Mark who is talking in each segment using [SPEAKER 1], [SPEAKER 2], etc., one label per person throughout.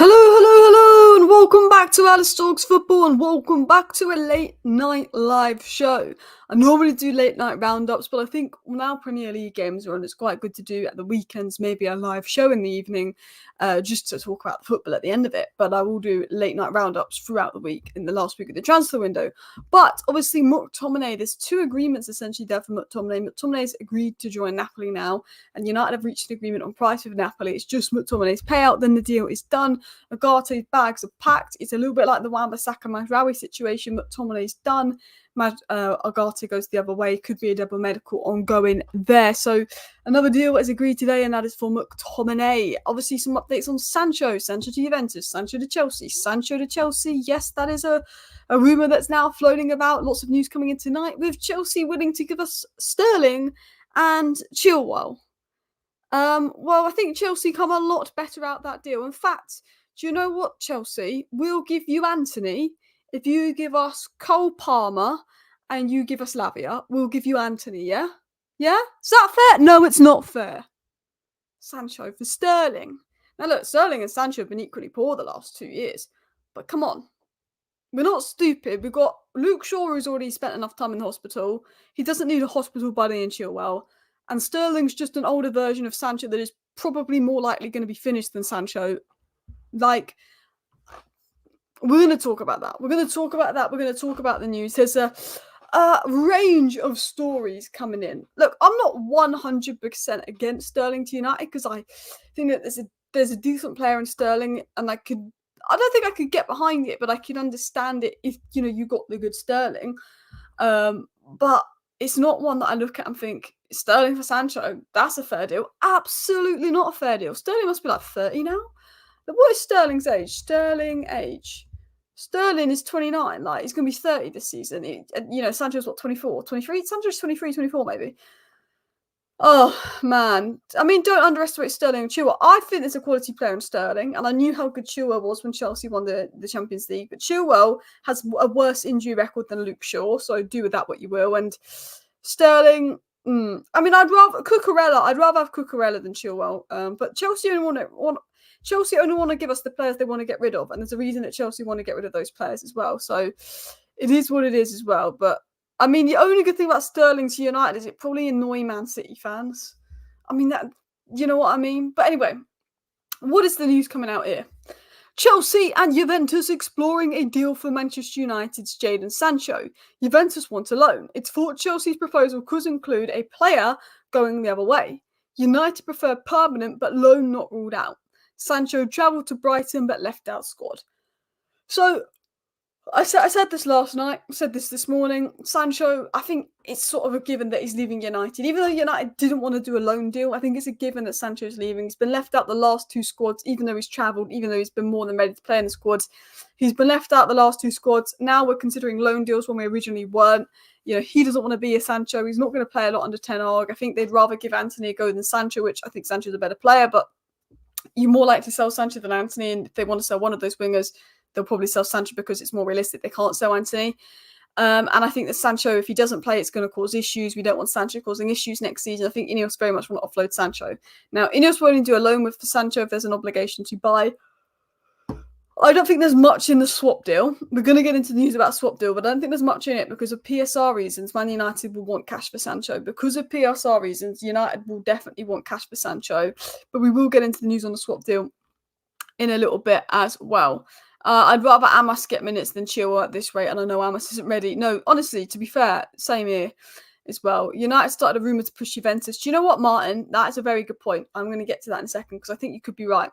[SPEAKER 1] Hello, hello, hello, and welcome back to Alice Talks Football, and welcome back to a late night live show. I normally do late night roundups, but I think now Premier League games are on, it's quite good to do at the weekends, maybe a live show in the evening, just to talk about the football at the end of it. But I will do late night roundups throughout the week in the last week of the transfer window. But obviously, McTominay, there's two agreements essentially there for McTominay. McTominay's agreed to join Napoli now, and United have reached an agreement on price with Napoli. It's just McTominay's payout, then the deal is done. Ugarte's bags are packed. It's a little bit like the Wan-Bissaka Mazraoui situation. McTominay's done. Ugarte goes the other way. Could be a double medical ongoing there. So another deal is agreed today, and that is for McTominay. Obviously, some updates on Sancho. Sancho to Juventus. Sancho to Chelsea. Sancho to Chelsea. Yes, that is a rumour that's now floating about. Lots of news coming in tonight with Chelsea willing to give us Sterling and Chilwell. Well, I think Chelsea come a lot better out that deal. In fact, do you know what, Chelsea? We'll give you Anthony if you give us Cole Palmer and you give us Lavia. We'll give you Anthony, yeah? Yeah? Is that fair? No, it's not fair. Sancho for Sterling. Now look, Sterling and Sancho have been equally poor the last 2 years. But come on. We're not stupid. We've got Luke Shaw, who's already spent enough time in the hospital. He doesn't need a hospital buddy in Chilwell. And Sterling's just an older version of Sancho that is probably more likely going to be finished than Sancho. Like, we're going to talk about that. We're going to talk about that. We're going to talk about the news. There's a range of stories coming in. Look, I'm not 100% against Sterling to United because I think that there's a decent player in Sterling, and I don't think I could get behind it, but I could understand it if, you got the good Sterling. But it's not one that I look at and think, Sterling for Sancho, that's a fair deal. Absolutely not a fair deal. Sterling must be like 30 now. What is Sterling's age? Sterling is 29. Like, he's going to be 30 this season. Sancho's what, 24, 23? Sancho's 23, 24 maybe. Oh, man. I mean, don't underestimate Sterling and Chilwell. I think there's a quality player in Sterling, and I knew how good Chilwell was when Chelsea won the Champions League. But Chilwell has a worse injury record than Luke Shaw, so do with that what you will. And Sterling, I mean, I'd rather have Cucurella than Chilwell. But Chelsea only want to give us the players they want to get rid of, and there's a reason that Chelsea want to get rid of those players as well. So it is what it is as well. But I mean, the only good thing about Sterling to United is it probably annoys Man City fans. I mean, that, you know what I mean? But anyway, what is the news coming out here? Chelsea and Juventus exploring a deal for Manchester United's Jadon Sancho. Juventus want a loan. It's thought Chelsea's proposal could include a player going the other way. United prefer permanent, but loan not ruled out. Sancho travelled to Brighton, but left out squad. So, I said this last night, I said this morning. Sancho, I think it's sort of a given that he's leaving United. Even though United didn't want to do a loan deal, I think it's a given that Sancho's leaving. He's been left out the last two squads, even though he's travelled, even though he's been more than ready to play in the squads. He's been left out the last two squads. Now we're considering loan deals when we originally weren't. He doesn't want to be a Sancho. He's not going to play a lot under Ten Hag. I think they'd rather give Anthony a go than Sancho, which I think Sancho's a better player, but you're more likely to sell Sancho than Anthony, and if they want to sell one of those wingers, they'll probably sell Sancho because it's more realistic. They can't sell Anthony. And I think that Sancho, if he doesn't play, it's going to cause issues. We don't want Sancho causing issues next season. I think Ineos very much want to offload Sancho. Now, Ineos will only do a loan with Sancho if there's an obligation to buy. I don't think there's much in the swap deal. We're going to get into the news about swap deal, but I don't think there's much in it because of PSR reasons. Man United will want cash for Sancho. Because of PSR reasons, United will definitely want cash for Sancho. But we will get into the news on the swap deal in a little bit as well. I'd rather Amos get minutes than Chilwell at this rate, and I know Amos isn't ready. No, honestly, to be fair, same here as well. United started a rumour to push Juventus. Do you know what, Martin? That is a very good point. I'm going to get to that in a second because I think you could be right.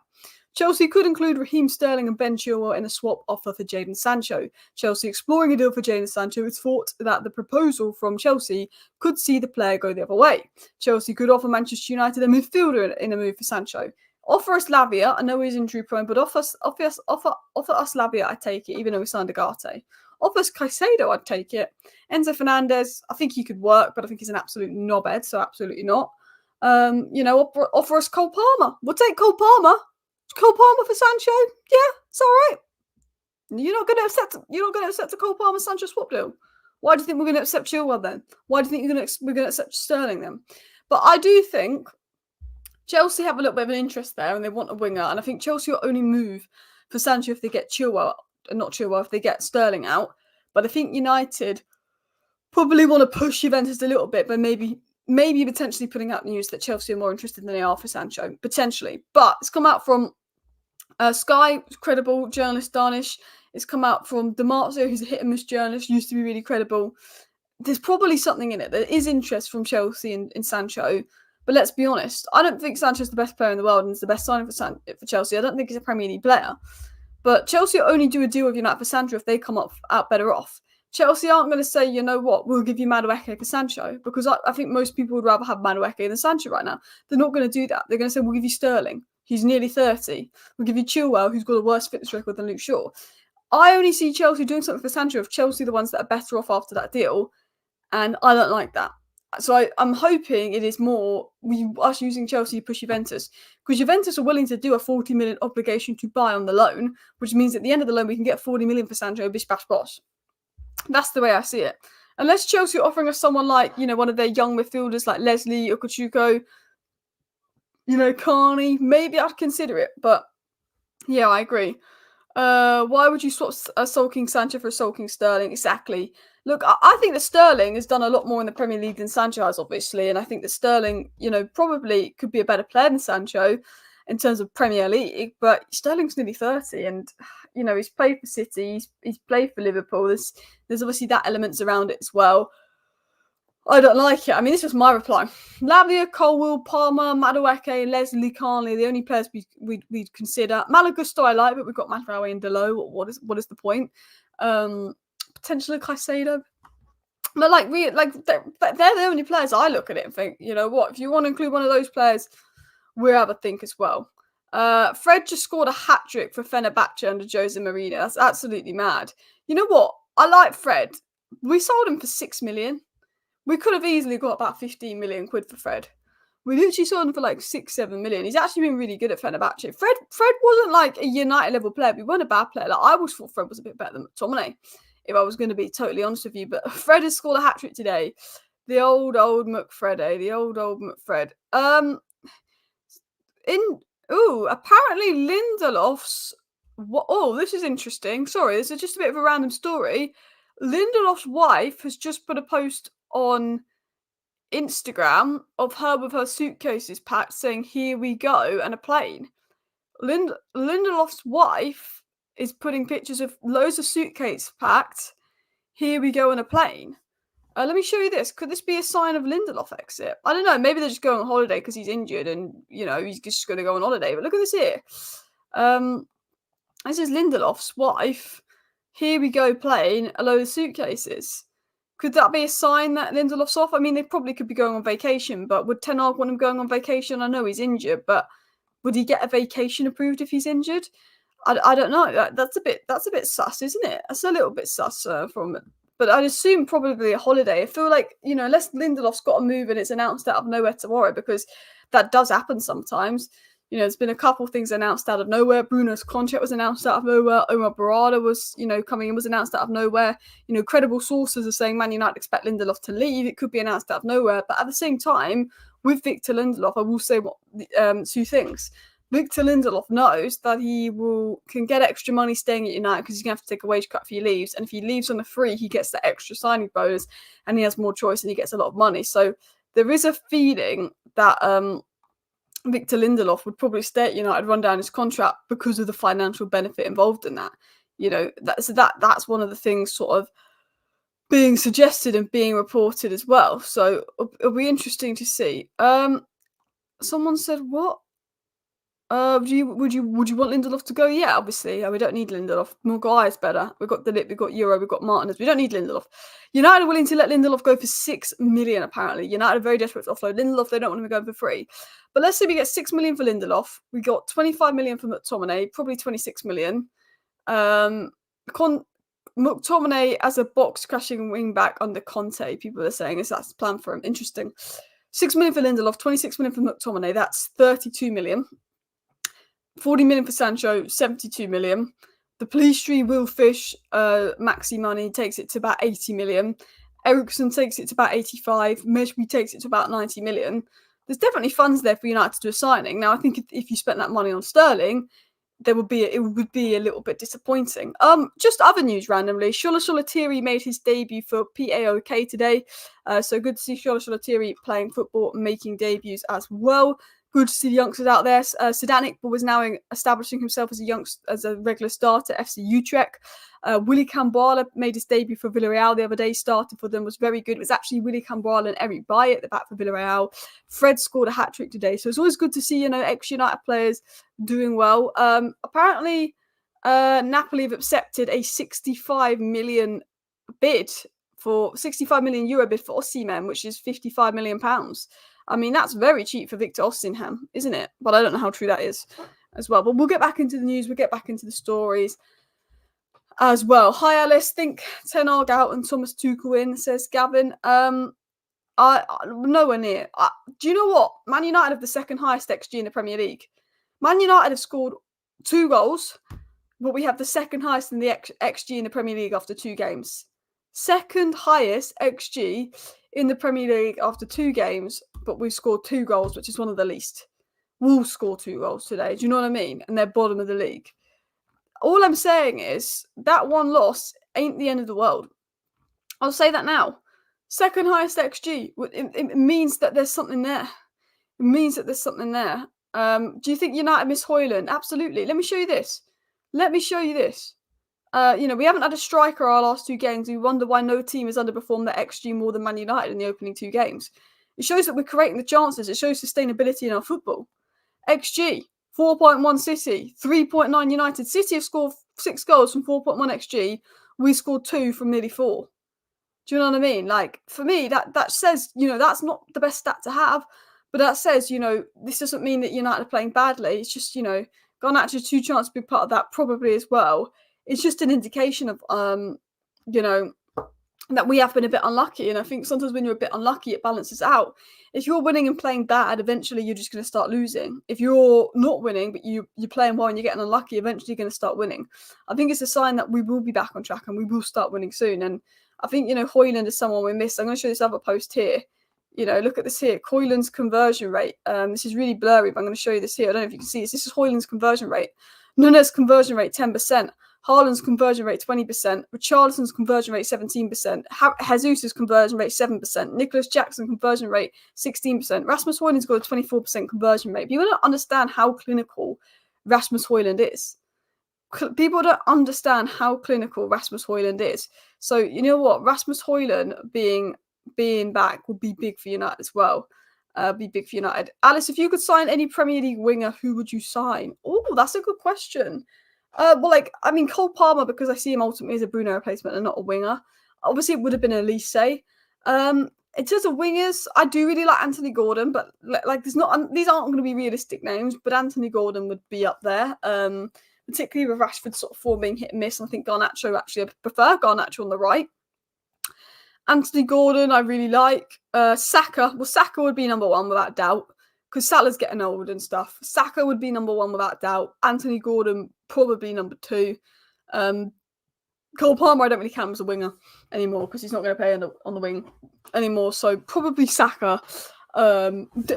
[SPEAKER 1] Chelsea could include Raheem Sterling and Ben Chilwell in a swap offer for Jadon Sancho. Chelsea exploring a deal for Jadon Sancho. It's thought that the proposal from Chelsea could see the player go the other way. Chelsea could offer Manchester United a midfielder in a move for Sancho. Offer us Lavia. I know he's injury prone, but offer us Lavia. I'd take it, even though we signed Ugarte. Offer us Caicedo. I'd take it. Enzo Fernandez. I think he could work, but I think he's an absolute knobhead, so absolutely not. Offer us Cole Palmer. We'll take Cole Palmer. Cole Palmer for Sancho. Yeah, it's all right. You're not going to accept the Cole Palmer Sancho swap deal. Why do you think we're going to accept Chilwell then? Why do you think we're going to accept Sterling then? But I do think Chelsea have a little bit of an interest there and they want a winger. And I think Chelsea will only move for Sancho if they get if they get Sterling out. But I think United probably want to push Juventus a little bit, but maybe potentially putting out news that Chelsea are more interested than they are for Sancho, potentially. But it's come out from Sky, credible journalist Danish. It's come out from DiMarzio, who's a hit and miss journalist, used to be really credible. There's probably something in it. There is interest from Chelsea in Sancho, but let's be honest. I don't think Sancho's the best player in the world and is the best signing for Chelsea. I don't think he's a Premier League player. But Chelsea only do a deal with United for Sancho if they come out better off. Chelsea aren't going to say, you know what, we'll give you Madueke for Sancho, because I think most people would rather have Madueke than Sancho right now. They're not going to do that. They're going to say, we'll give you Sterling. He's nearly 30. We'll give you Chilwell, who's got a worse fitness record than Luke Shaw. I only see Chelsea doing something for Sancho if Chelsea are the ones that are better off after that deal, and I don't like that. So I'm hoping it is more us using Chelsea to push Juventus, because Juventus are willing to do a 40 million obligation to buy on the loan, which means at the end of the loan we can get 40 million for Sancho, bish bash bosh. That's the way I see it. Unless Chelsea are offering us someone like, one of their young midfielders like Leslie or Kachuko, Carney, maybe I'd consider it. But yeah, I agree. Why would you swap a sulking Sancho for a sulking Sterling? Exactly. Look, I think that Sterling has done a lot more in the Premier League than Sancho has, obviously. And I think that Sterling, probably could be a better player than Sancho in terms of Premier League. But Sterling's nearly 30 and, he's played for City. He's played for Liverpool. There's obviously that elements around it as well. I don't like it. I mean, this was my reply. Lavia, Colwell, Palmer, Madueke, Leslie, Carney, the only players we'd consider. Malagusto I like, but we've got Matraoui and Delo. What is the point? Potentially Caicedo. But they're the only players I look at it and think, you know what, if you want to include one of those players, we'll have a think as well. Fred just scored a hat-trick for Fenerbahce under Jose Mourinho. That's absolutely mad. You know what? I like Fred. We sold him for 6 million. We could have easily got about 15 million quid for Fred. We literally sold him for like 6-7 million. He's actually been really good at Fenerbahce. Fred wasn't like a United level player. He wasn't a bad player. Like, I always thought Fred was a bit better than McTominay, if I was going to be totally honest with you. But Fred has scored a hat-trick today. The old McFred, eh? The old McFred. Apparently Lindelof's... this is interesting. Sorry, this is just a bit of a random story. Lindelof's wife has just put a post on Instagram of her with her suitcases packed saying, "Here we go," and a plane. Lindelof's wife is putting pictures of loads of suitcases packed, "Here we go," and a plane. Let me show you this. Could this be a sign of Lindelof exit? I don't know. Maybe they're just going on holiday because he's injured and, he's just going to go on holiday. But look at this here. This is Lindelof's wife. "Here we go," plane, a load of suitcases. Could that be a sign that Lindelof's off? I mean, they probably could be going on vacation, but would Ten Hag want him going on vacation? I know he's injured, but would he get a vacation approved if he's injured? I don't know. That's a bit sus, isn't it? That's a little bit sus from it. But I'd assume probably a holiday. I feel like, unless Lindelof's got to move and it's announced out of nowhere tomorrow, because that does happen sometimes. There's been a couple things announced out of nowhere. Bruno's contract was announced out of nowhere. Omar Barada was, coming in, was announced out of nowhere. Credible sources are saying Man United expect Lindelof to leave. It could be announced out of nowhere. But at the same time, with Victor Lindelof, I will say two things. Victor Lindelof knows that he can get extra money staying at United because he's going to have to take a wage cut if he leaves. And if he leaves on a free, he gets the extra signing bonus and he has more choice and he gets a lot of money. So there is a feeling that Victor Lindelof would probably stay at United, run down his contract because of the financial benefit involved in that. That's one of the things sort of being suggested and being reported as well. So it'll be interesting to see. Someone said, what? Would you want Lindelof to go? Yeah, obviously. We don't need Lindelof. Maguire's better. We've got Delip, we've got Euro, we've got Martinez. We don't need Lindelof. United are willing to let Lindelof go for 6 million, apparently. United are very desperate to offload Lindelof. They don't want him going for free. But let's say we get 6 million for Lindelof. We got 25 million for McTominay, probably 26 million. McTominay as a box-crashing wing-back under Conte, people are saying that's the plan for him. Interesting. 6 million for Lindelof, 26 million for McTominay. That's 32 million. 40 million for Sancho, 72 million. The police tree, Will Fish, maxi money takes it to about 80 million. Ericsson takes it to about 85. Mejbri takes it to about 90 million. There's definitely funds there for United to do a signing. Now, I think if you spent that money on Sterling, it would be a little bit disappointing. Just other news randomly. Shola Sholatiri made his debut for PAOK today. So good to see Shola Sholatiri playing football, making debuts as well. Good to see the youngsters out there. Sedanik was now establishing himself as a regular starter at FC Utrecht. Willy Kambala made his debut for Villarreal the other day. Started for them, was very good. It was actually Willy Kambala and Eric Bailly at the back for Villarreal. Fred scored a hat-trick today. So it's always good to see, ex-United players doing well. Apparently, Napoli have accepted a 65 million bid for 65 million euro bid for Osimhen, which is 55 million pounds. I mean, that's very cheap for Victor Osimhen, isn't it? But I don't know how true that is as well. But we'll get back into the news. We'll get back into the stories as well. Hi, Alice. Think Ten Hag out and Thomas Tuchel in, says Gavin. I nowhere near. Do you know what? Man United have the second highest XG in the Premier League. Man United have scored 2 goals, but we have the second highest in the XG in the Premier League after 2 games. Second highest XG in the Premier League after 2 games, but we've scored 2 goals, which is one of the least. Wolves score 2 goals today. Do you know what I mean? And they're bottom of the league. All I'm saying is that one loss ain't the end of the world. I'll say that now. Second highest XG. It means that there's something there. It means that there's something there. Do you think United miss Hojlund? Absolutely. Let me show you this. We haven't had a striker our last 2 games. We wonder why no team has underperformed their XG more than Man United in the opening 2 games. It shows that we're creating the chances. It shows sustainability in our football. XG, 4.1 City, 3.9 United. City have scored 6 goals from 4.1 XG. We scored 2 from nearly 4. Do you know what I mean? Like, for me, that says, that's not the best stat to have, but that says, this doesn't mean that United are playing badly. It's just, Garnacho's 2 chances to be part of that probably as well. It's just an indication of, that we have been a bit unlucky. And I think sometimes when you're a bit unlucky, it balances out. If you're winning and playing bad, eventually you're just going to start losing. If you're not winning, but you're playing well and you're getting unlucky, eventually you're going to start winning. I think it's a sign that we will be back on track and we will start winning soon. And I think, Hojlund is someone we missed. I'm going to show this other post here. Look at this here. Hojlund's conversion rate. This is really blurry, but I'm going to show you this here. I don't know if you can see this. This is Hojlund's conversion rate. Nunes' conversion rate, 10%. Haaland's conversion rate, 20%. Richarlison's conversion rate, 17%. Jesus' conversion rate, 7%. Nicholas Jackson's conversion rate, 16%. Rasmus Hojlund's got a 24% conversion rate. People don't understand how clinical Rasmus Hojlund is. People don't understand how clinical Rasmus Hojlund is. So, you know what? Rasmus Hojlund being back would be big for United as well. Be big for United. Alice, if you could sign any Premier League winger, who would you sign? Oh, that's a good question. Cole Palmer, because I see him ultimately as a Bruno replacement and not a winger. Obviously, it would have been Elise. In terms of wingers, I do really like Anthony Gordon, but these aren't going to be realistic names. But Anthony Gordon would be up there, particularly with Rashford's sort of form being hit and miss. I think Garnacho actually, I prefer Garnacho on the right. Anthony Gordon, I really like. Saka. Well, Saka would be number 1 without doubt. Because Salah's getting old and stuff. Saka would be number 1 without doubt. Anthony Gordon, probably number 2. Cole Palmer, I don't really count as a winger anymore because he's not going to play on the wing anymore. So probably Saka.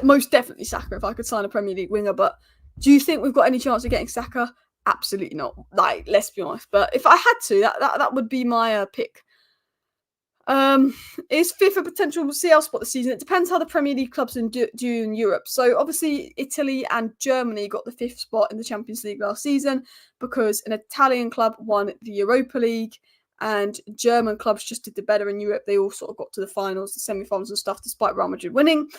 [SPEAKER 1] Most definitely Saka if I could sign a Premier League winger. But do you think we've got any chance of getting Saka? Absolutely not. Let's be honest. But if I had to, that would be my pick. Is 5th a potential CL spot this season? It depends how the Premier League clubs do in Europe. So obviously Italy and Germany got the 5th spot in the Champions League last season because an Italian club won the Europa League and German clubs just did better in Europe. They all sort of got to the finals, the semi-finals and stuff despite Real Madrid winning.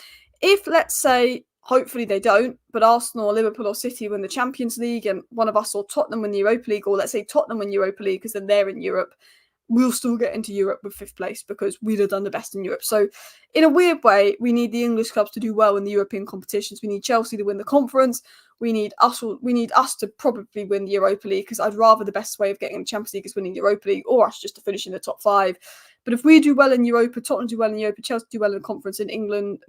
[SPEAKER 1] If, let's say, hopefully they don't, but Arsenal or Liverpool or City win the Champions League and one of us or Tottenham win the Europa League, or let's say Tottenham win Europa League because then they're in Europe, we'll still get into Europe with 5th place because we'd have done the best in Europe. So in a weird way, we need the English clubs to do well in the European competitions. We need Chelsea to win the conference. We need us to probably win the Europa League because I'd rather the best way of getting in the Champions League is winning the Europa League or us just to finish in the top 5. But if we do well in Europa, Tottenham do well in Europa, Chelsea do well in the conference, in England,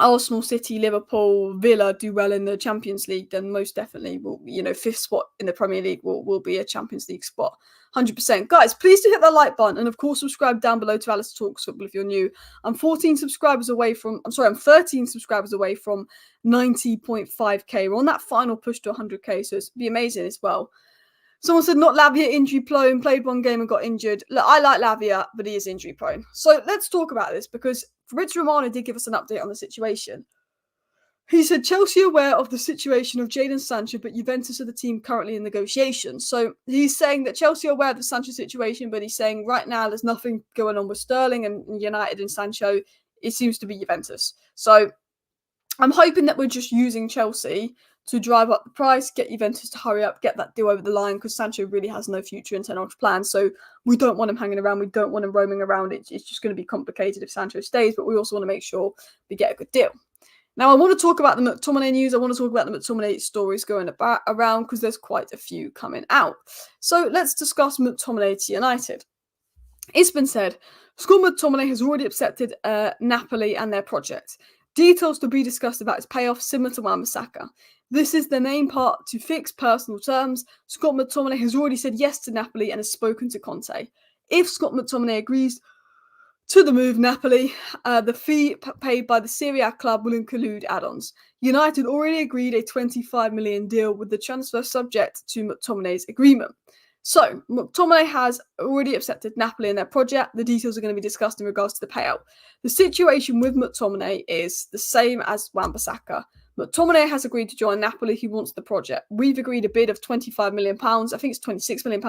[SPEAKER 1] Arsenal, City, Liverpool, Villa do well in the Champions League, then most definitely will, fifth spot in the Premier League will be a Champions League spot. 100%. Guys, please do hit that like button and of course subscribe down below to Alice Talks Football if you're new. I'm 13 subscribers away from 90.5k. We're on that final push to 100k, so it's be amazing as well. Someone said not Lavia injury prone, played one game and got injured. Look, I like Lavia, but he is injury prone. So let's talk about this because Fabrizio Romano did give us an update on the situation. He said Chelsea are aware of the situation of Jadon Sancho, but Juventus are the team currently in negotiations. So he's saying that Chelsea are aware of the Sancho situation, but he's saying right now there's nothing going on with Sterling and United and Sancho. It seems to be Juventus. So I'm hoping that we're just using Chelsea to drive up the price, get Juventus to hurry up, get that deal over the line, because Sancho really has no future in Ten Hag's plan. So we don't want him hanging around. We don't want him roaming around. It's just going to be complicated if Sancho stays, but we also want to make sure we get a good deal. Now, I want to talk about the McTominay news. I want to talk about the McTominay stories going around because there's quite a few coming out. So let's discuss McTominay to United. It's been said, Scott McTominay has already accepted Napoli and their project. Details to be discussed about his payoff, similar to Wan-Bissaka. This is the main part to fix personal terms. Scott McTominay has already said yes to Napoli and has spoken to Conte. If Scott McTominay agrees to the move, Napoli, the fee paid by the Serie A club will include add-ons. United already agreed a 25 million deal with the transfer subject to McTominay's agreement. So, McTominay has already accepted Napoli in their project. The details are going to be discussed in regards to the payout. The situation with McTominay is the same as Wan-Bissaka. McTominay has agreed to join Napoli. He wants the project. We've agreed a bid of £25 million. I think it's £26 million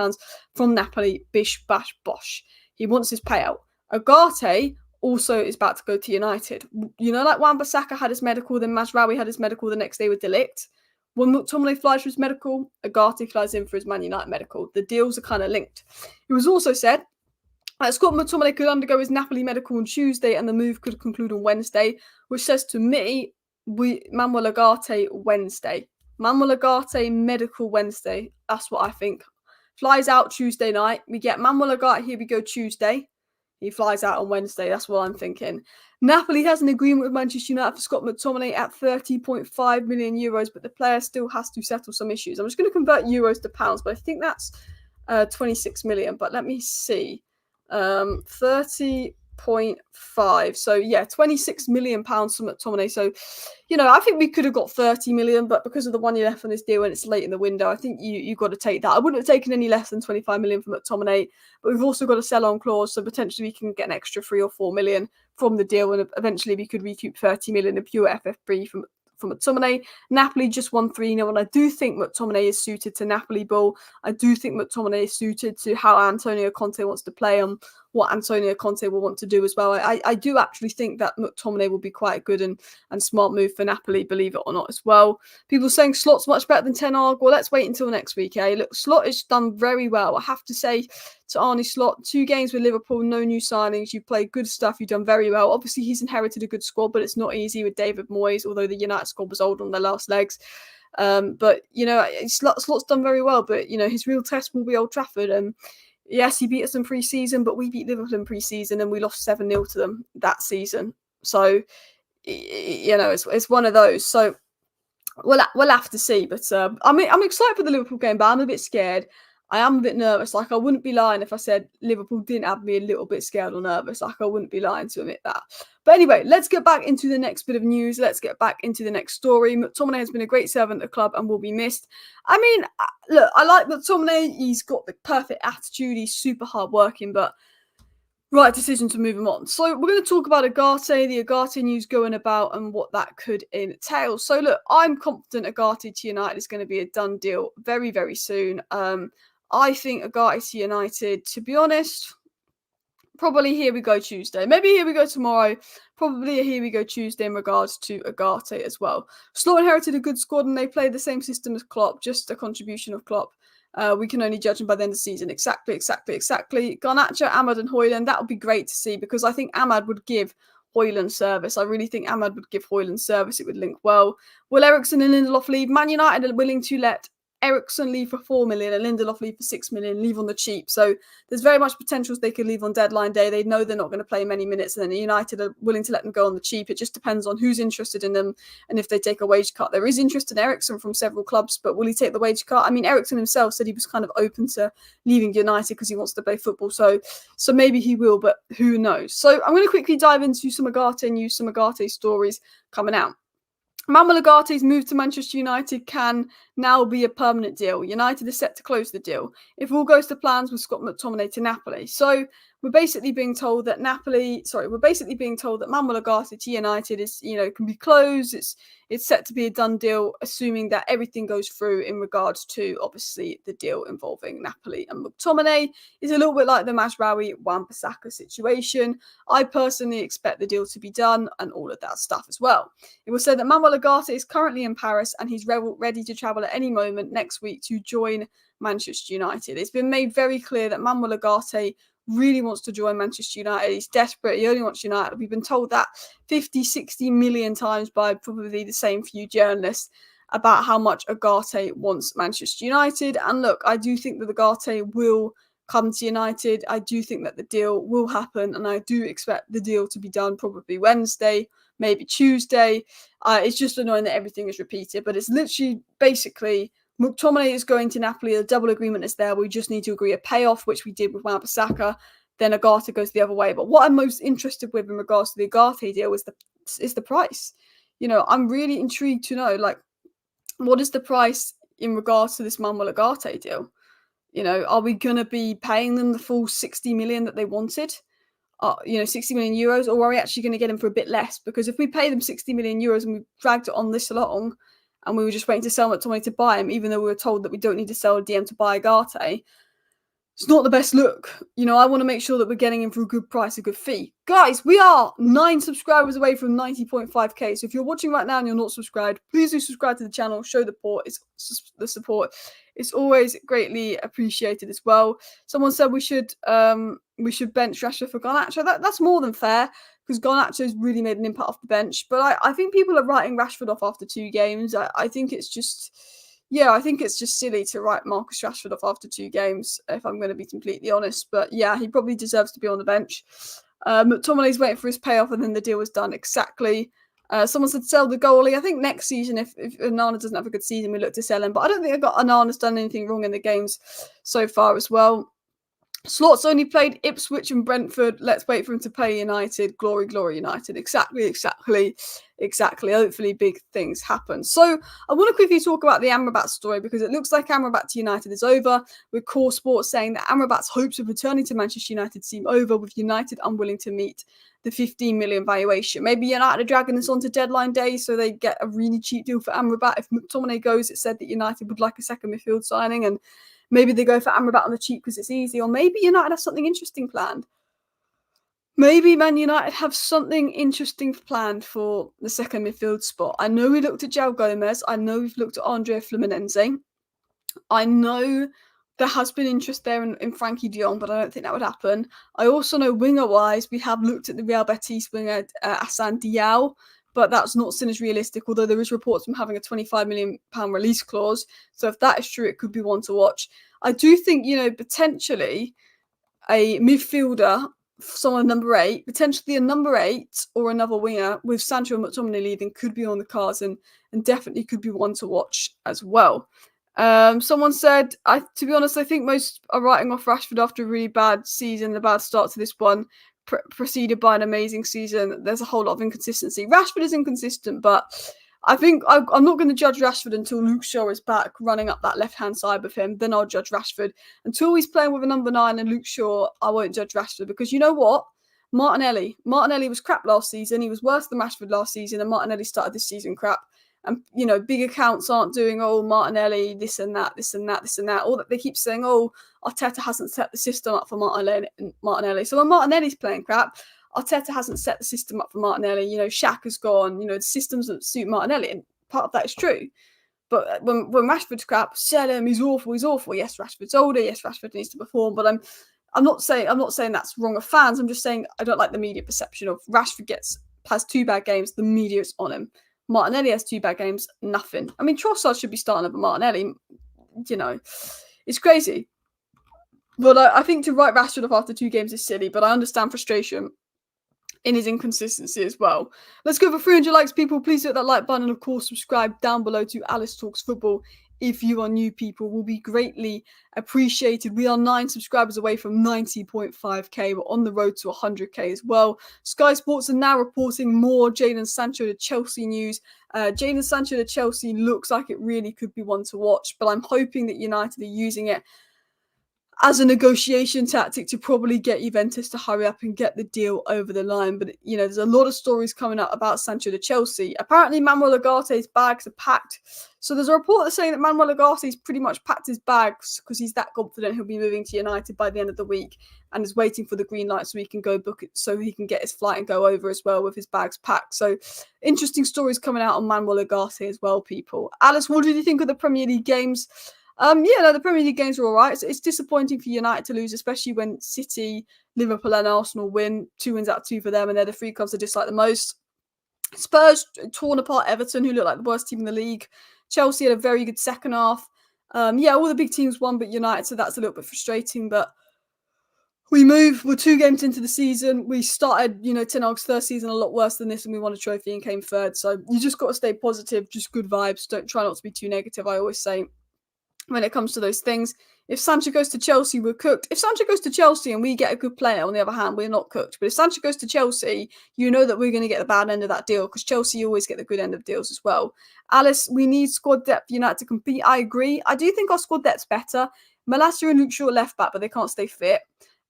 [SPEAKER 1] from Napoli. Bish, bash, bosh. He wants his payout. Ugarte also is about to go to United. You know, like Wan-Bissaka had his medical, then Mazraoui had his medical the next day with De Ligt. When McTominay flies for his medical, Ugarte flies in for his Man United medical. The deals are kind of linked. It was also said that Scott McTominay could undergo his Napoli medical on Tuesday and the move could conclude on Wednesday, which says to me, Manuel Ugarte Wednesday. Manuel Ugarte medical Wednesday. That's what I think. Flies out Tuesday night. We get Manuel Ugarte, here we go Tuesday. He flies out on Wednesday. That's what I'm thinking. Napoli has an agreement with Manchester United for Scott McTominay at 30.5 million euros, but the player still has to settle some issues. I'm just going to convert euros to pounds, but I think that's 26 million. But let me see. 30.5. So, yeah, 26 million pounds from McTominay. So, I think we could have got 30 million, but because of the 1 year left on this deal and it's late in the window, I think you got to take that. I wouldn't have taken any less than 25 million from McTominay, but we've also got a sell-on clause, so potentially we can get an extra 3 or 4 million from the deal, and eventually we could recoup 30 million in pure FFP from McTominay. Napoli just won 3-0, and I do think McTominay is suited to Napoli ball. I do think McTominay is suited to how Antonio Conte wants to play and what Antonio Conte will want to do as well. I do actually think that McTominay will be quite a good and smart move for Napoli, believe it or not, as well. People saying Slot's much better than Ten Hag. Well, let's wait until next week, eh? Look, Slot has done very well. I have to say to Arne Slot, 2 games with Liverpool, no new signings. You've played good stuff. You've done very well. Obviously, he's inherited a good squad, but it's not easy with David Moyes, although the United squad was old on their last legs. But, Slot's done very well. But, his real test will be Old Trafford. And yes, he beat us in pre-season, but we beat Liverpool in pre-season and we lost 7-0 to them that season. So, it's one of those. So we'll have to see. But I'm excited for the Liverpool game, but I'm a bit scared. I am a bit nervous. Like, I wouldn't be lying if I said Liverpool didn't have me a little bit scared or nervous. Like, I wouldn't be lying to admit that. But anyway, let's get back into the next bit of news. Let's get back into the next story. McTominay has been a great servant at the club and will be missed. I mean, look, I like McTominay. He's got the perfect attitude. He's super hardworking, but right decision to move him on. So we're going to talk about Ugarte, the Ugarte news going about and what that could entail. So look, I'm confident Ugarte to United is going to be a done deal very, very soon. I think Ugarte to United, to be honest, probably here we go Tuesday. Maybe here we go tomorrow. Probably here we go Tuesday in regards to Ugarte as well. Slot inherited a good squad and they play the same system as Klopp, just a contribution of Klopp. We can only judge them by the end of the season. Exactly. Garnacho, Ahmad and Hojlund, that would be great to see because I think Ahmad would give Hojlund service. I really think Ahmad would give Hojlund service. It would link well. Will Eriksen and Lindelof leave? Man United are willing to let Eriksen leave for 4 million and Lindelof leave for 6 million, leave on the cheap. So there's very much potentials they could leave on deadline day. They know they're not going to play many minutes, and then United are willing to let them go on the cheap. It just depends on who's interested in them and if they take a wage cut. There is interest in Eriksen from several clubs, but will he take the wage cut? I mean, Eriksen himself said he was kind of open to leaving United because he wants to play football. So maybe he will, but who knows? So I'm going to quickly dive into some Ugarte news, some Ugarte stories coming out. Manuel Ugarte's move to Manchester United can now be a permanent deal. United is set to close the deal if all goes to plans with Scott McTominay to Napoli. So we're basically being told that Manuel Ugarte to United is, can be closed. It's set to be a done deal, assuming that everything goes through in regards to, obviously, the deal involving Napoli and McTominay. Is a little bit like the Mazraoui Wan-Bissaka situation. I personally expect the deal to be done and all of that stuff as well. It was said that Manuel Ugarte is currently in Paris and he's ready to travel at any moment next week to join Manchester United. It's been made very clear that Manuel Ugarte really wants to join Manchester United. He's desperate. He only wants United. We've been told that 50, 60 million times by probably the same few journalists about how much Ugarte wants Manchester United. And look, I do think that Ugarte will come to United. I do think that the deal will happen, and I do expect the deal to be done probably Wednesday, maybe Tuesday. It's just annoying that everything is repeated, but it's literally basically McTominay is going to Napoli. The double agreement is there. We just need to agree a payoff, which we did with Wan-Bissaka. Then Ugarte goes the other way. But what I'm most interested with in regards to the Ugarte deal is the price. I'm really intrigued to know, what is the price in regards to this Manuel Ugarte deal? Are we going to be paying them the full 60 million that they wanted? 60 million euros, or are we actually going to get them for a bit less? Because if we pay them 60 million euros and we dragged it on this long, and we were just waiting to sell McTominay to buy him, even though we were told that we don't need to sell a DM to buy Ugarte, it's not the best look. I want to make sure that we're getting him for a good price, a good fee. Guys, we are 9 subscribers away from 90.5k. So if you're watching right now and you're not subscribed, please do subscribe to the channel. Show the support. It's always greatly appreciated as well. Someone said we should bench Rashford for Garnacho. That's more than fair, because Garnacho's really made an impact off the bench. But I think people are writing Rashford off after 2 games. I think it's just silly to write Marcus Rashford off after 2 games, if I'm going to be completely honest. But yeah, he probably deserves to be on the bench. McTominay's waiting for his payoff, and then the deal was done. Exactly. Someone said sell the goalie. I think next season, if Onana doesn't have a good season, we look to sell him. But I don't think Onana's done anything wrong in the games so far as well. Slot's only played Ipswich and Brentford. Let's wait for him to play United. Glory, glory, United. Exactly. Hopefully big things happen. So I want to quickly talk about the Amrabat story, because it looks like Amrabat to United is over, with Core Sports saying that Amrabat's hopes of returning to Manchester United seem over, with United unwilling to meet the 15 million valuation. Maybe United are dragging this on to deadline day so they get a really cheap deal for Amrabat. If McTominay goes, it said that United would like a second midfield signing, and maybe they go for Amrabat on the cheap because it's easy, or maybe United have something interesting planned. Maybe Man United have something interesting planned for the second midfield spot. I know we looked at João Gomez. I know we've looked at Andre Fluminense. I know there has been interest there in Frankie de Jong, but I don't think that would happen. I also know winger-wise, we have looked at the Real Betis winger Hassan Diao, but that's not seen as realistic, although there is reports from having a £25 million release clause. So if that is true, it could be one to watch. I do think, potentially a midfielder, someone number 8, potentially a number 8 or another winger with Sancho and McTominay leaving could be on the cards, and definitely could be one to watch as well. Someone said, to be honest, I think most are writing off Rashford after a really bad season, a bad start to this one, preceded by an amazing season. There's a whole lot of inconsistency. Rashford is inconsistent, but I think I'm not going to judge Rashford until Luke Shaw is back running up that left-hand side with him. Then I'll judge Rashford. Until he's playing with a number 9 and Luke Shaw, I won't judge Rashford, because you know what? Martinelli was crap last season. He was worse than Rashford last season, and Martinelli started this season crap. And, big accounts aren't doing, Martinelli, this and that. All that they keep saying, Arteta hasn't set the system up for Martinelli. So when Martinelli's playing crap, Arteta hasn't set the system up for Martinelli. Shaq has gone. The systems that suit Martinelli, and part of that is true. But when Rashford's crap, sell him. He's awful. Yes, Rashford's older. Yes, Rashford needs to perform. But I'm not saying that's wrong of fans. I'm just saying I don't like the media perception of Rashford has 2 bad games. The media is on him. Martinelli has 2 bad games. Nothing. I mean, Trossard should be starting over Martinelli. it's crazy. But I think to write Rashford off after 2 games is silly, but I understand frustration in his inconsistency as well. Let's go for 300 likes, people. Please hit that like button and, of course, subscribe down below to Alice Talks Football. If you are new, people will be greatly appreciated. We are 9 subscribers away from 90.5k. We're on the road to 100k as well. Sky Sports are now reporting more Jadon Sancho to Chelsea news. Jadon Sancho to Chelsea looks like it really could be one to watch, but I'm hoping that United are using it as a negotiation tactic to probably get Juventus to hurry up and get the deal over the line. But, there's a lot of stories coming out about Sancho to Chelsea. Apparently, Manuel Ugarte's bags are packed. So there's a report that's saying that Manuel Ugarte's pretty much packed his bags because he's that confident he'll be moving to United by the end of the week and is waiting for the green light so he can go book it, so he can get his flight and go over as well with his bags packed. So interesting stories coming out on Manuel Ugarte as well, people. Alice, what did you think of the Premier League games? The Premier League games were all right. So it's disappointing for United to lose, especially when City, Liverpool and Arsenal win. 2 wins out of 2 for them, and they're the 3 clubs I dislike the most. Spurs torn apart Everton, who look like the worst team in the league. Chelsea had a very good second half. All the big teams won, but United, so that's a little bit frustrating. But we're 2 games into the season. We started, Ten Hag's first season a lot worse than this, and we won a trophy and came third. So you just got to stay positive, just good vibes. Don't try not to be too negative, I always say, when it comes to those things. If Sancho goes to Chelsea, we're cooked. If Sancho goes to Chelsea and we get a good player, on the other hand, we're not cooked. But if Sancho goes to Chelsea, you know that we're going to get the bad end of that deal, because Chelsea always get the good end of deals as well. Alice, we need squad depth for United to compete. I agree. I do think our squad depth's better. Malacia and Luke Shaw at left back, but they can't stay fit.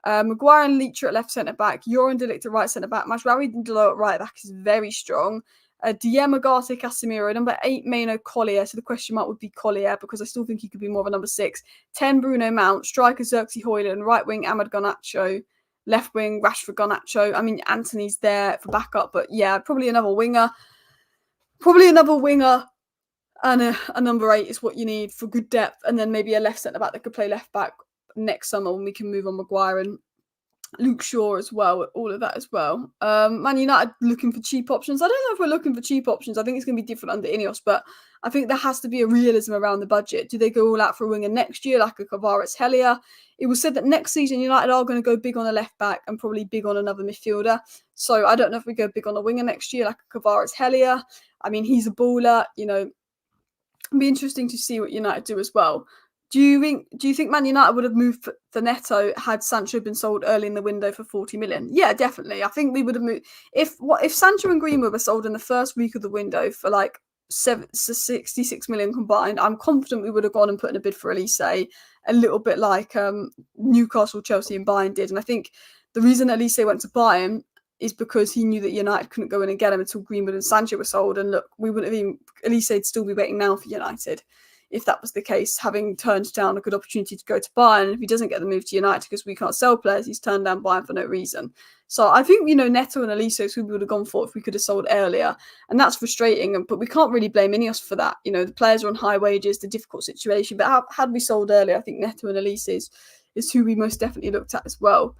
[SPEAKER 1] Maguire and Leach at left centre back. Joran Delict at right centre back. Masraoui Lindelof at right back is very strong. DM, Ugarte, Casemiro. Number 8, Maino, Collier. So the question mark would be Collier, because I still think he could be more of a number 6. 10, Bruno Mount. Striker, Xerxes Hojlund. Right wing, Ahmed Garnacho. Left wing, Rashford, Garnacho. I mean, Anthony's there for backup, but yeah, probably another winger. And a number 8 is what you need for good depth. And then maybe a left centre back that could play left back next summer when we can move on Maguire and Luke Shaw as well, all of that as well. Man United looking for cheap options. I don't know if we're looking for cheap options. I think it's going to be different under Ineos, but I think there has to be a realism around the budget. Do they go all out for a winger next year, like a Kvaratskhelia? It was said that next season United are going to go big on a left back and probably big on another midfielder. So I don't know if we go big on a winger next year, like a Kvaratskhelia. I mean, he's a baller. It'll be interesting to see what United do as well. Do you think Man United would have moved for Neto had Sancho been sold early in the window for 40 million? Yeah, definitely. I think we would have moved if Sancho and Greenwood were sold in the first week of the window for like 66 million combined. I'm confident we would have gone and put in a bid for Elise, a little bit like Newcastle, Chelsea, and Bayern did. And I think the reason Elise went to Bayern is because he knew that United couldn't go in and get him until Greenwood and Sancho were sold. And look, we wouldn't have even Elise'd still be waiting now for United if that was the case, having turned down a good opportunity to go to Bayern. And if he doesn't get the move to United because we can't sell players, he's turned down Bayern for no reason. So I think, Neto and Elise is who we would have gone for if we could have sold earlier. And that's frustrating, but we can't really blame Ineos for that. The players are on high wages, the difficult situation. But had we sold earlier, I think Neto and Elise is who we most definitely looked at as well.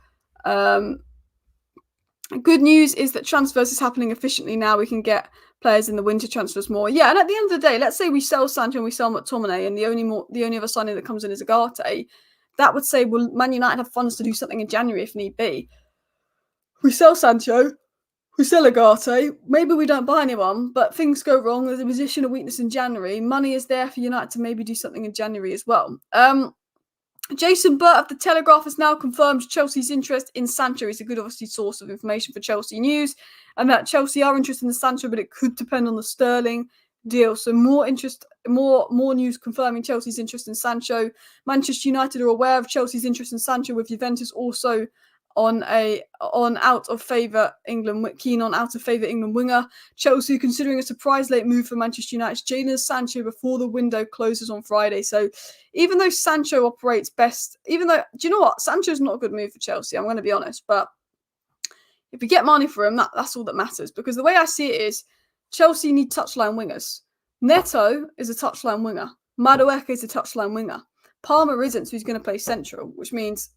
[SPEAKER 1] Good news is that transfers is happening efficiently now. We can get players in the winter transfers more. Yeah, and at the end of the day, let's say we sell Sancho and we sell McTominay, and the only other signing that comes in is Ugarte. That would say, well, Man United have funds to do something in January if need be. We sell Sancho, we sell Ugarte. Maybe we don't buy anyone, but things go wrong. There's a position of weakness in January. Money is there for United to maybe do something in January as well. Jason Burt of The Telegraph has now confirmed Chelsea's interest in Sancho is a good, obviously, source of information for Chelsea news, and that Chelsea are interested in Sancho, but it could depend on the Sterling deal. So more news confirming Chelsea's interest in Sancho. Manchester United are aware of Chelsea's interest in Sancho, with Juventus also keen on out of favour England winger. Chelsea considering a surprise late move for Manchester United's Jadon Sancho before the window closes on Friday. So even though Sancho operates best, do you know what? Sancho's not a good move for Chelsea, I'm going to be honest, but if we get money for him, that's all that matters, because the way I see it is Chelsea need touchline wingers. Neto is a touchline winger. Madueke is a touchline winger. Palmer isn't, so he's going to play central, which means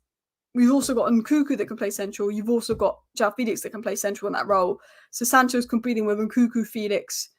[SPEAKER 1] we've also got Nkunku that can play central. You've also got João Felix that can play central in that role. So Sancho's competing with Nkunku, Felix,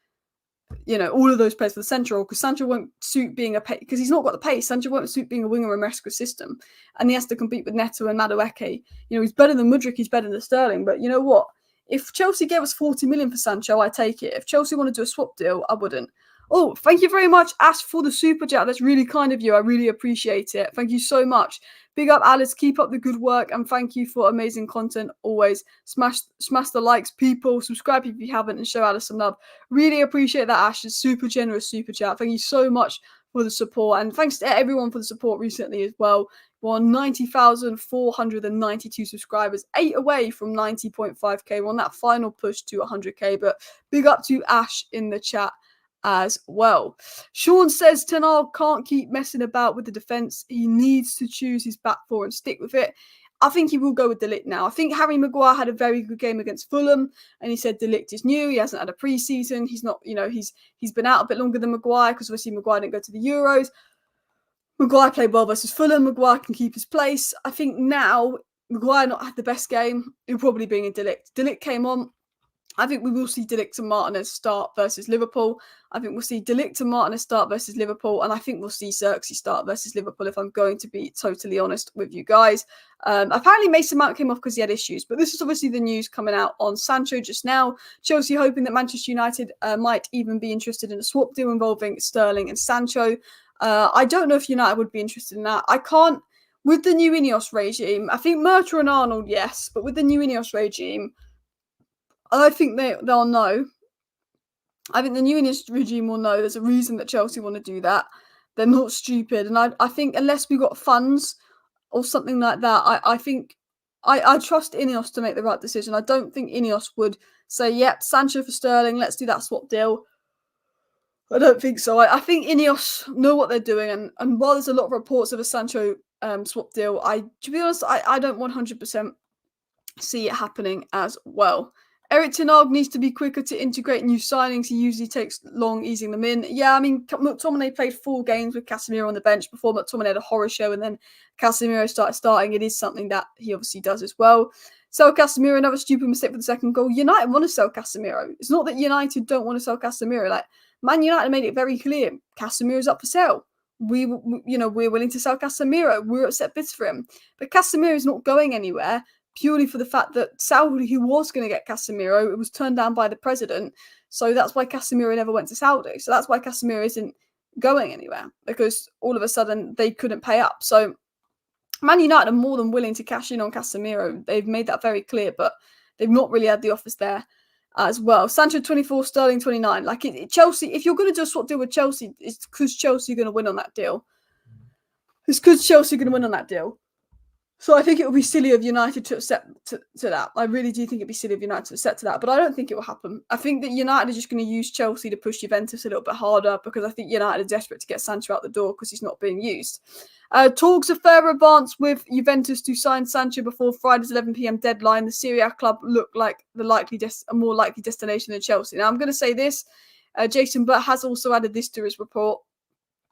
[SPEAKER 1] all of those players for the central, because Sancho won't suit being because he's not got the pace. Sancho won't suit being a winger in Maresca's system, and he has to compete with Neto and Madueke. He's better than Mudryk, he's better than Sterling, but you know what? If Chelsea gave us 40 million for Sancho, I'd take it. If Chelsea want to do a swap deal, I wouldn't. Oh, thank you very much, Ash, for the super chat. That's really kind of you. I really appreciate it. Thank you so much. Big up, Alice. Keep up the good work, and thank you for amazing content always. Smash the likes, people. Subscribe if you haven't, and show Alice some love. Really appreciate that, Ash. It's super generous super chat. Thank you so much for the support, and thanks to everyone for the support recently as well. We're on 90,492 subscribers, 8 away from 90.5k. We're on that final push to 100k, but big up to Ash in the chat as well. Sean says Ten Hag can't keep messing about with the defence. He needs to choose his back four and stick with it. I think he will go with De Ligt now. I think Harry Maguire had a very good game against Fulham, and he said De Ligt is new. He hasn't had a pre-season. He's not, he's been out a bit longer than Maguire, because obviously Maguire didn't go to the Euros. Maguire played well versus Fulham. Maguire can keep his place. I think now Maguire not had the best game. He'll probably bring in De Ligt. De Ligt came on. I think we will see De Ligt and Martinez start versus Liverpool. I think we'll see De Ligt and Martinez start versus Liverpool. And I think we'll see Xerxes start versus Liverpool, if I'm going to be totally honest with you guys. Apparently Mason Mount came off because he had issues. But this is obviously the news coming out on Sancho just now. Chelsea hoping that Manchester United might even be interested in a swap deal involving Sterling and Sancho. I don't know if United would be interested in that. I can't. With the new Ineos regime, I think Murta and Arnold, yes. But with the new Ineos regime, I think they'll know. I think the new Ineos regime will know there's a reason that Chelsea want to do that. They're not stupid. And I think unless we got funds or something like that, I think I trust Ineos to make the right decision. I don't think Ineos would say, yep, Sancho for Sterling, let's do that swap deal. I don't think so. I think Ineos know what they're doing. And while there's a lot of reports of a Sancho swap deal, to be honest, I don't 100% see it happening as well. Erik ten Hag needs to be quicker to integrate new signings. He usually takes long easing them in. Yeah, I mean, McTominay played 4 games with Casemiro on the bench before McTominay had a horror show, and then Casemiro started starting. It is something that he obviously does as well. Sell Casemiro, another stupid mistake for the second goal. United want to sell Casemiro. It's not that United don't want to sell Casemiro. Like, Man United made it very clear. Casemiro's up for sale. We're willing to sell Casemiro. We're upset bits for him. But Casemiro's not going anywhere, purely for the fact that Saudi, who was going to get Casemiro, it was turned down by the president. So that's why Casemiro never went to Saudi. So that's why Casemiro isn't going anywhere, because all of a sudden they couldn't pay up. So Man United are more than willing to cash in on Casemiro. They've made that very clear, but they've not really had the offers there as well. Sancho 24, Sterling 29. Like Chelsea, if you're going to do a swap deal with Chelsea, it's because Chelsea are going to win on that deal. It's because Chelsea are going to win on that deal. So I think it would be silly of United to accept to that. I really do think it'd be silly of United to accept to that, but I don't think it will happen. I think that United are just going to use Chelsea to push Juventus a little bit harder, because I think United are desperate to get Sancho out the door because he's not being used. Talks are further advanced with Juventus to sign Sancho before Friday's 11 p.m. deadline. The Serie A club look like a more likely destination than Chelsea. Now I'm going to say this. Jason Butt has also added this to his report,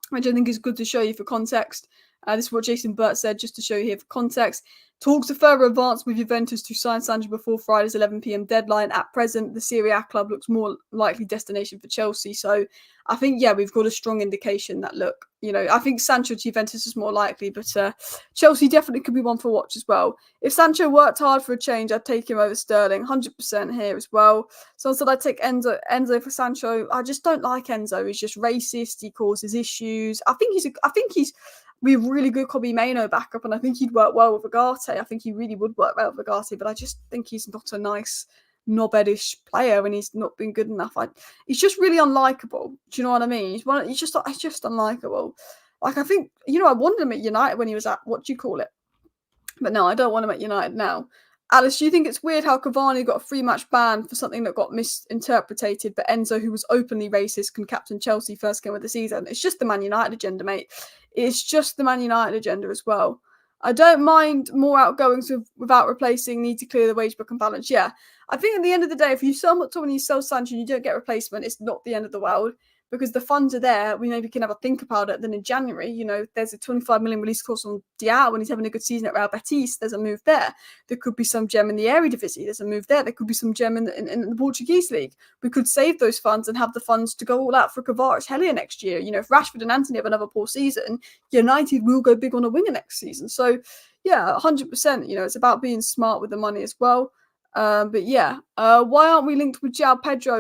[SPEAKER 1] which I think is good to show you for context. This is what Jason Burt said, just to show you here for context. Talks are further advanced with Juventus to sign Sancho before Friday's 11 p.m. deadline. At present, the Serie A club looks more likely destination for Chelsea. So I think, yeah, we've got a strong indication that, look, I think Sancho to Juventus is more likely, but Chelsea definitely could be one for watch as well. If Sancho worked hard for a change, I'd take him over Sterling, 100% here as well. Someone said I'd take Enzo for Sancho. I just don't like Enzo. He's just racist. He causes issues. I think he's we have really good Kobe Mainoo backup, and I think he'd work well with Ugarte. I think he really would work well with Ugarte, but I just think he's not a nice knobheadish player, and he's not been good enough. He's just really unlikable. Do you know what I mean? He's just unlikable. Like, I think, I wanted him at United when he was at, what do you call it? But no, I don't want him at United now. Alice, do you think it's weird how Cavani got a 3-match ban for something that got misinterpreted, but Enzo, who was openly racist, can captain Chelsea first game of the season? It's just the Man United agenda, mate. It's just the Man United agenda as well. I don't mind more outgoings without replacing, need to clear the wage book and balance. Yeah, I think at the end of the day, if you sell McTominay, you sell Sancho and you don't get a replacement, it's not the end of the world. because the funds are there. We maybe can have a think about it. Then in January, there's a 25 million release clause on Diao when he's having a good season at Real Betis. There's a move there. There could be some gem in the Eredivisie. There's a move there. There could be some gem in the Portuguese league. We could save those funds and have the funds to go all out for Kvaratskhelia next year. If Rashford and Antony have another poor season, United will go big on a winger next season. So yeah, 100%. It's about being smart with the money as well. But yeah, why aren't we linked with João Pedro?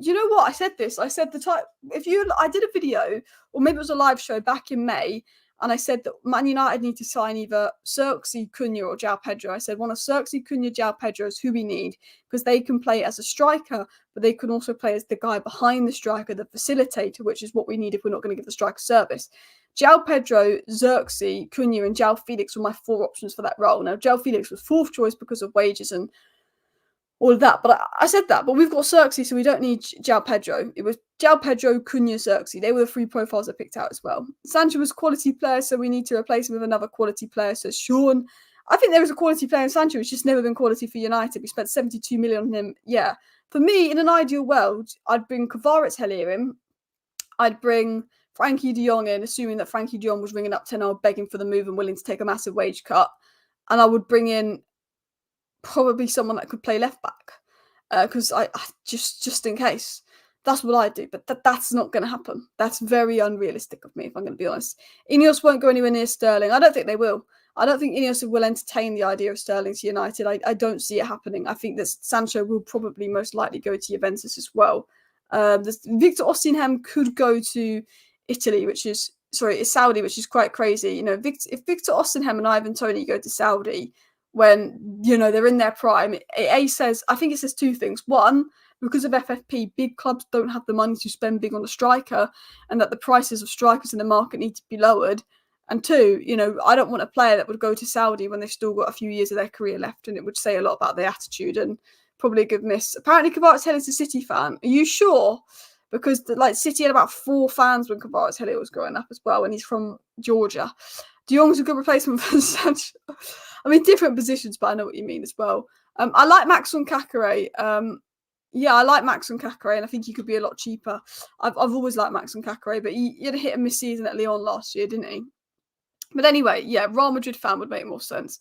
[SPEAKER 1] You know what? I said this. I said I did a video, or maybe it was a live show back in May, and I said that Man United need to sign either Xerxes, Cunha, or João Pedro. I said one of Xerxes, Cunha, João Pedro is who we need, because they can play as a striker, but they can also play as the guy behind the striker, the facilitator, which is what we need if we're not going to give the striker service. João Pedro, Xerxes, Cunha, and João Felix were my 4 options for that role. Now, João Felix was 4th choice because of wages and all of that, but I said that. But we've got Xerxes, so we don't need João Pedro. It was João Pedro, Cunha, Xerxes. They were the 3 profiles I picked out as well. Sancho was quality player, so we need to replace him with another quality player. So Sean, I think there is a quality player in Sancho. It's just never been quality for United. We spent 72 million on him. Yeah, for me, in an ideal world, I'd bring Kvaratskhelia in. I'd bring Frankie de Jong in, assuming that Frankie de Jong was ringing up 10 begging for the move and willing to take a massive wage cut. And I would bring in probably someone that could play left back, because I just in case. That's what I do, but that's not going to happen. That's very unrealistic of me, if I'm going to be honest. Ineos won't go anywhere near Sterling. I don't think they will. I don't think Ineos will entertain the idea of Sterling to United. I don't see it happening. I think that Sancho will probably most likely go to Juventus as well. Victor Osimhen could go to Italy, it's Saudi, which is quite crazy. If Victor Osimhen and Ivan Toney go to Saudi when they're in their prime, I think it says 2 things. One, because of FFP, big clubs don't have the money to spend big on a striker, and that the prices of strikers in the market need to be lowered. And 2, I don't want a player that would go to Saudi when they've still got a few years of their career left, and it would say a lot about their attitude and probably a good miss. Apparently, Kvaratskhelia is a City fan. Are you sure? Because City had about 4 fans when Kvaratskhelia was growing up as well, and he's from Georgia. De Jong's a good replacement for Sancho. I mean, different positions, but I know what you mean as well. I like Maxwell Kakare. I like Maxwell Kakare, and I think he could be a lot cheaper. I've always liked Maxwell Kakare, but he had a hit and miss season at Lyon last year, didn't he? But anyway, yeah, Real Madrid fan would make more sense.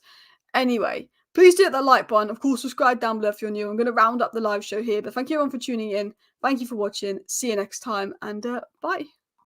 [SPEAKER 1] Anyway, please do hit that like button. Of course, subscribe down below if you're new. I'm going to round up the live show here, but thank you everyone for tuning in. Thank you for watching. See you next time, and bye.